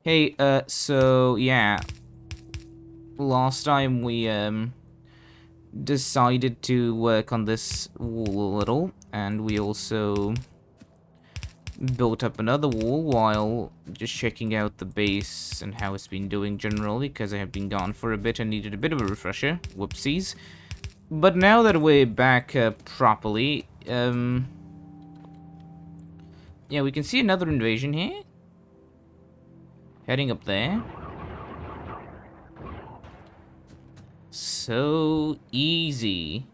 Hey, so, yeah. Last time we, decided to work on this wall a little, and we also built up another wall while just checking out the base and how it's been doing generally, because I have been gone for a bit and needed a bit of a refresher. Whoopsies. But now that we're back, properly, yeah, we can see another invasion here. Heading up there. So easy.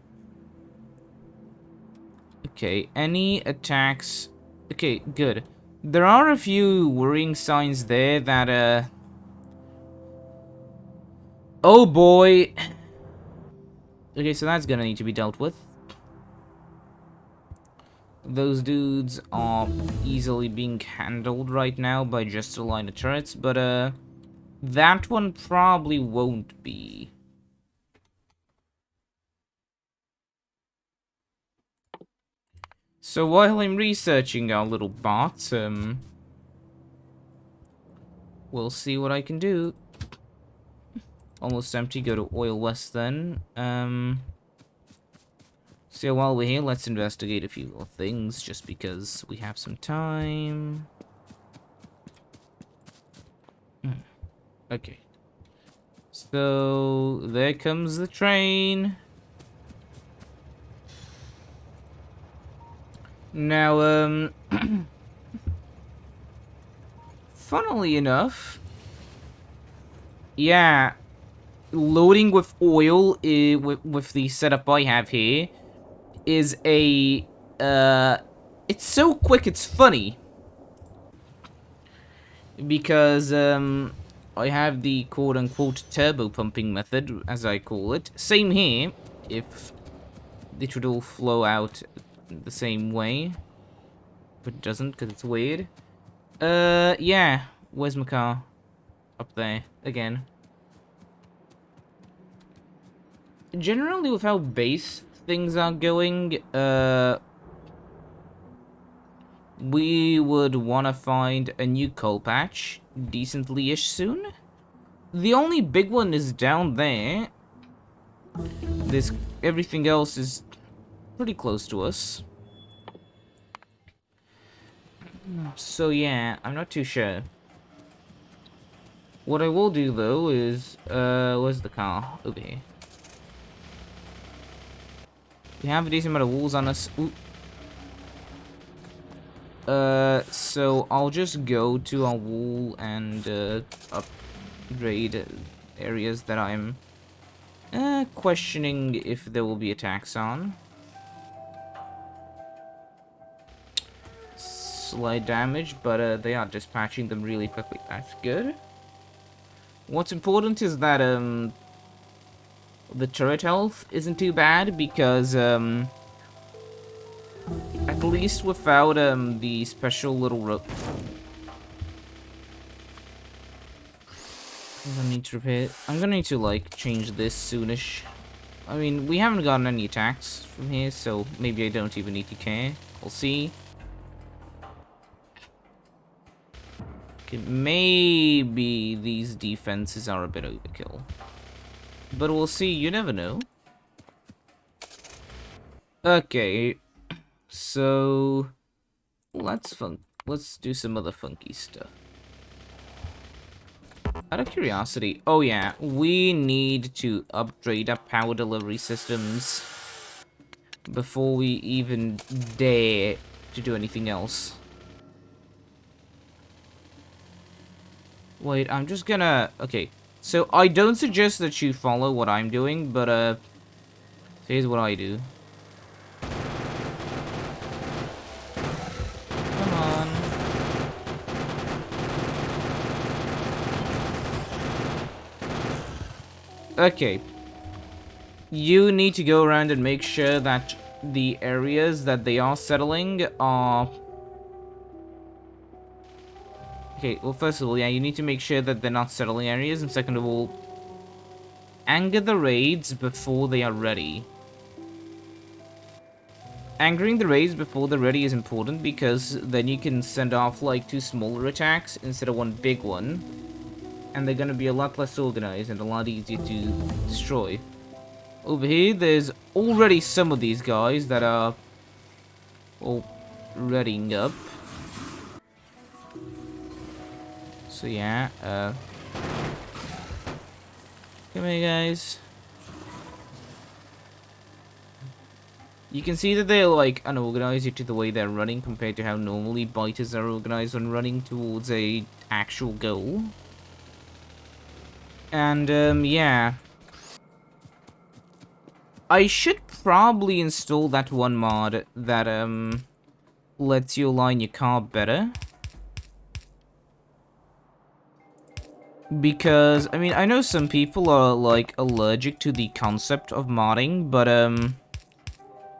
Okay, any attacks? Okay, good. There are a few worrying signs there that, oh boy! Okay, so that's gonna need to be dealt with. Those dudes are easily being handled right now by just a line of turrets, but, that one probably won't be. So while I'm researching our little bot, we'll see what I can do. Almost empty, go to Oil West then. So while we're here, let's investigate a few little things, just because we have some time. Okay. So, there comes the train. Now, funnily enough, yeah, loading with oil with the setup I have here is it's so quick it's funny. Because, I have the quote-unquote turbo pumping method, as I call it. Same here, if it would all flow out the same way. But it doesn't, because it's weird. Yeah. Where's my car? Up there. Again. Generally, with how base things are going, we would want to find a new coal patch decently-ish soon. The only big one is down there. This everything else is pretty close to us. So yeah, I'm not too sure. What I will do though is, where's the car? Over here. We have a decent amount of walls on us. Ooh. So I'll just go to our wall and, upgrade areas that I'm, questioning if there will be attacks on. Slight damage, but, they are dispatching them really quickly. That's good. What's important is that, the turret health isn't too bad because, at least without, the special little rope. I'm gonna need to repair it. I'm gonna need to, like, change this soonish. I mean, we haven't gotten any attacks from here, so maybe I don't even need to care. We'll see. Okay, maybe these defenses are a bit overkill. But we'll see, you never know. Okay, so let's do some other funky stuff. Out of curiosity, oh yeah, we need to upgrade our power delivery systems before we even dare to do anything else. Wait, I'm just gonna... Okay, so I don't suggest that you follow what I'm doing, but, here's what I do. Come on. Okay. You need to go around and make sure that the areas that they are settling are... Okay, well, first of all, yeah, you need to make sure that they're not settling areas, and second of all, anger the raids before they are ready. Angering the rays before they're ready is important because then you can send off like 2 smaller attacks instead of 1 big one. And they're gonna be a lot less organized and a lot easier to destroy. Over here, there's already some of these guys that are all readying up. So yeah, come here guys. You can see that they're like unorganized due to the way they're running compared to how normally biters are organized when running towards a actual goal. And yeah. I should probably install that one mod that lets you align your car better. Because I mean, I know some people are like allergic to the concept of modding, but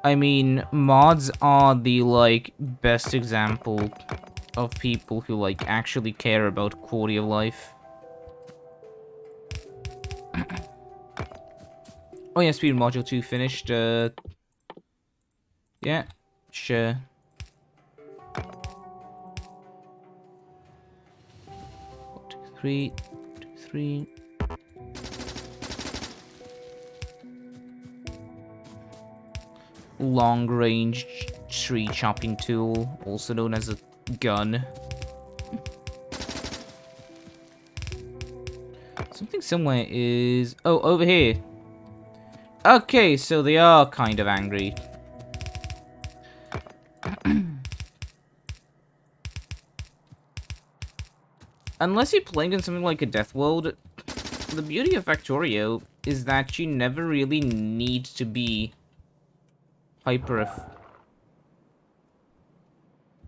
I mean, mods are the, like, best example of people who, like, actually care about quality of life. Oh yeah, speed module 2 finished, yeah, sure. 2, 3, 2, 3. Long-range tree chopping tool, also known as a gun. Something somewhere is... Oh, over here. Okay, so they are kind of angry. Unless you're playing in something like a Death World, the beauty of Factorio is that you never really need to be hyper...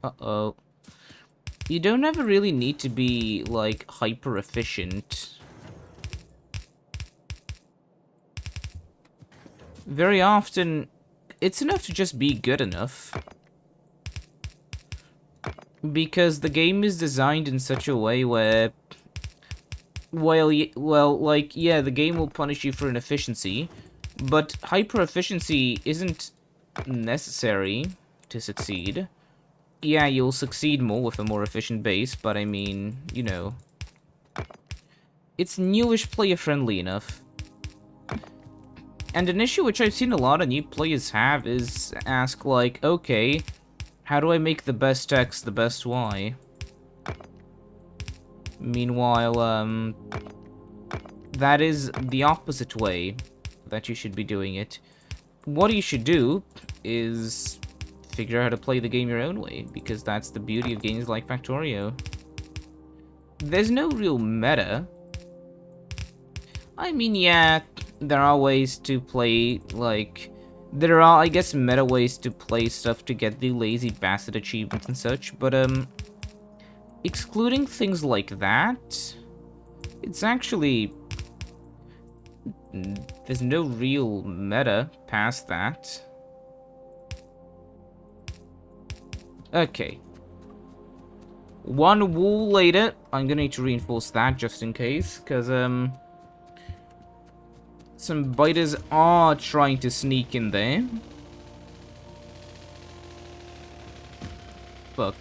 Uh-oh. You don't ever really need to be, like, hyper efficient. Very often, it's enough to just be good enough. Because the game is designed in such a way where... Well, like, yeah, the game will punish you for inefficiency, but hyper efficiency isn't necessary to succeed. Yeah, you'll succeed more with a more efficient base, but I mean, you know... It's newish player-friendly enough. And an issue which I've seen a lot of new players have is ask, like, okay, how do I make the best X the best Y? Meanwhile, that is the opposite way that you should be doing it. What you should do is figure out how to play the game your own way, because that's the beauty of games like Factorio. There's no real meta. I mean, yeah, there are ways to play, like... There are, I guess, meta ways to play stuff to get the lazy bastard achievements and such, but, excluding things like that, it's actually... There's no real meta past that. Okay. One wall later, I'm gonna need to reinforce that just in case, because, some biters are trying to sneak in there. Fuck.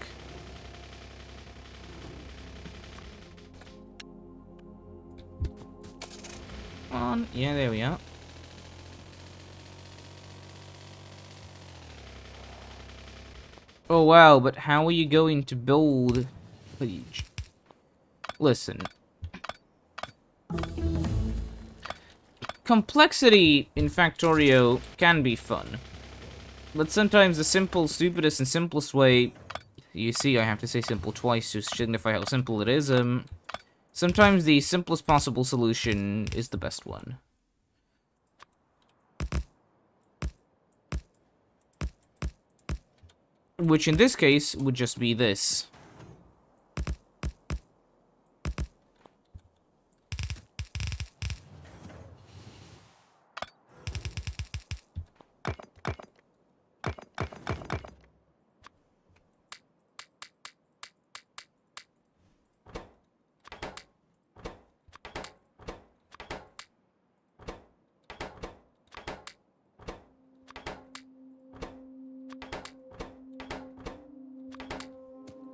On. Yeah, there we are. Oh wow, but how are you going to build... Listen. Complexity in Factorio can be fun. But sometimes the simple, stupidest, and simplest way... You see, I have to say simple twice to signify how simple it is. Sometimes the simplest possible solution is the best one. Which in this case would just be this.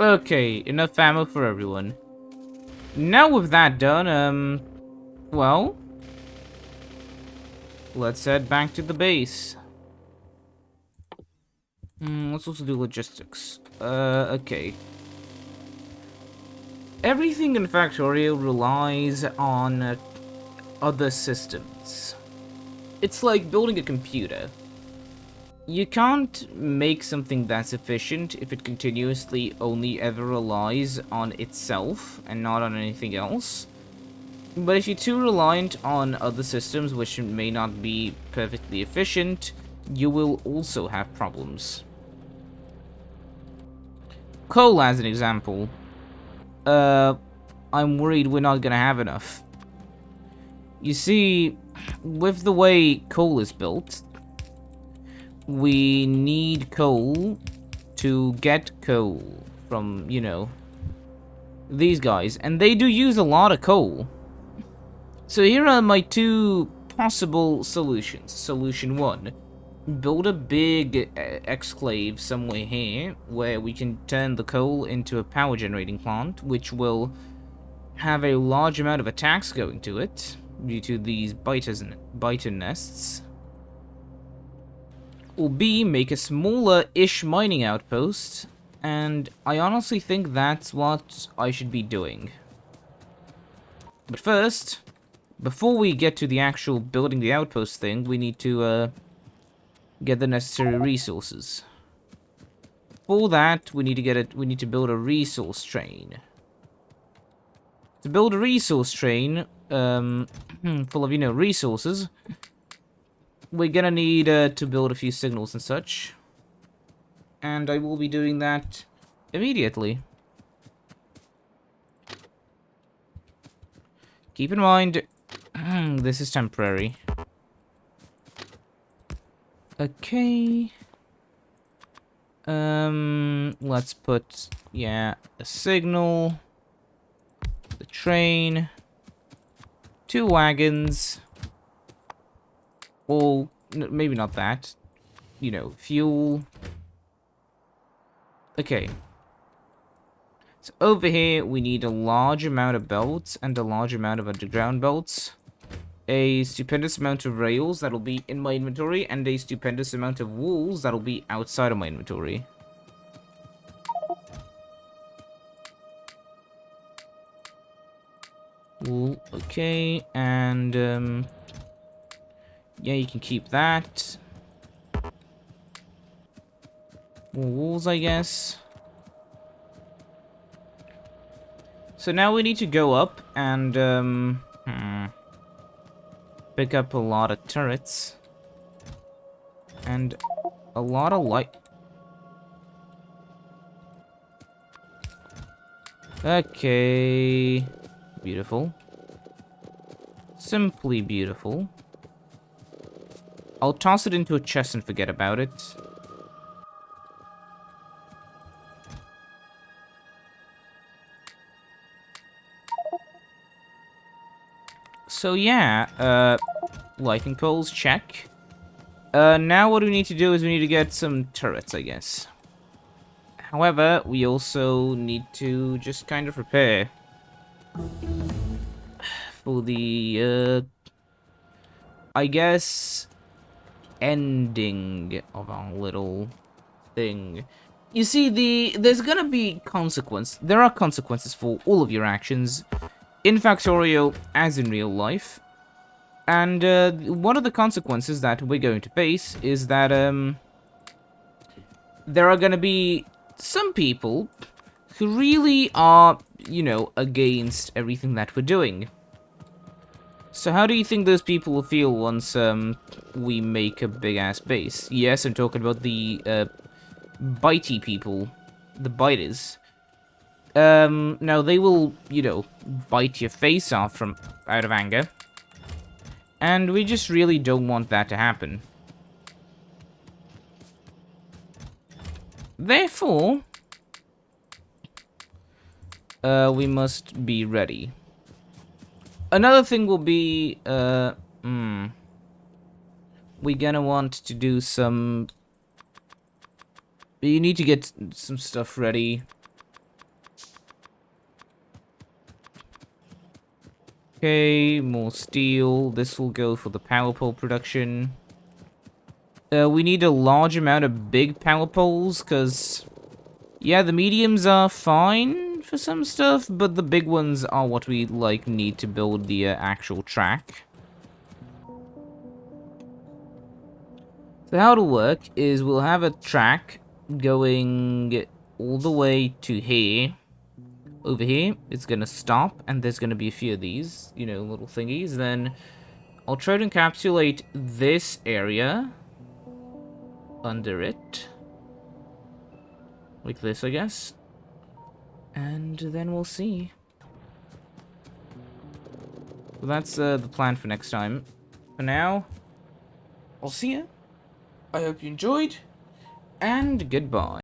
Okay, enough ammo for everyone. Now with that done, well, let's head back to the base. Let's also do logistics. Okay. Everything in Factorio relies on other systems. It's like building a computer. You can't make something that's efficient if it continuously only ever relies on itself and not on anything else. But if you're too reliant on other systems which may not be perfectly efficient, you will also have problems. Coal, as an example. I'm worried we're not gonna have enough. You see, with the way coal is built, we need coal to get coal from, you know, these guys. And they do use a lot of coal. So here are my two possible solutions. Solution 1. Build a big exclave somewhere here where we can turn the coal into a power generating plant, which will have a large amount of attacks going to it due to these biter nests. Or B, make a smaller-ish mining outpost, and I honestly think that's what I should be doing. But first, before we get to the actual building the outpost thing, we need to get the necessary resources. For that, we need to build a resource train. To build a resource train, full of, you know, resources, we're gonna need to build a few signals and such. And I will be doing that immediately. Keep in mind, this is temporary. Okay. Let's put, yeah, a signal, the train, 2 wagons, or maybe not that, you know, fuel. Okay. So over here, we need a large amount of belts and a large amount of underground belts. A stupendous amount of rails that'll be in my inventory, and a stupendous amount of walls that'll be outside of my inventory. Wool, okay, and yeah, you can keep that. More walls, I guess. So now we need to go up and pick up a lot of turrets and a lot of light. Okay, beautiful. Simply beautiful. I'll toss it into a chest and forget about it. So yeah, lighting poles, check. Now what we need to do is we need to get some turrets, I guess. However, we also need to just kind of prepare for the, I guess, ending of our little thing. You see, there's gonna be consequence. There are consequences for all of your actions in Factorio as in real life. And one of the consequences that we're going to face is that there are gonna be some people who really are, you know, against everything that we're doing. So how do you think those people will feel once we make a big-ass base? Yes, I'm talking about the bitey people, the biters. Now they will, you know, bite your face off from out of anger. And we just really don't want that to happen. Therefore, we must be ready. Another thing will be, we're gonna want to do some... You need to get some stuff ready. Okay, more steel. This will go for the power pole production. We need a large amount of big power poles, because, yeah, the mediums are fine for some stuff, but the big ones are what we, like, need to build the actual track. So how it'll work is we'll have a track going all the way to here. Over here, it's gonna stop, and there's gonna be a few of these, you know, little thingies. Then I'll try to encapsulate this area under it. Like this, I guess. And then we'll see. So that's the plan for next time. For now, I'll see you. I hope you enjoyed, and goodbye.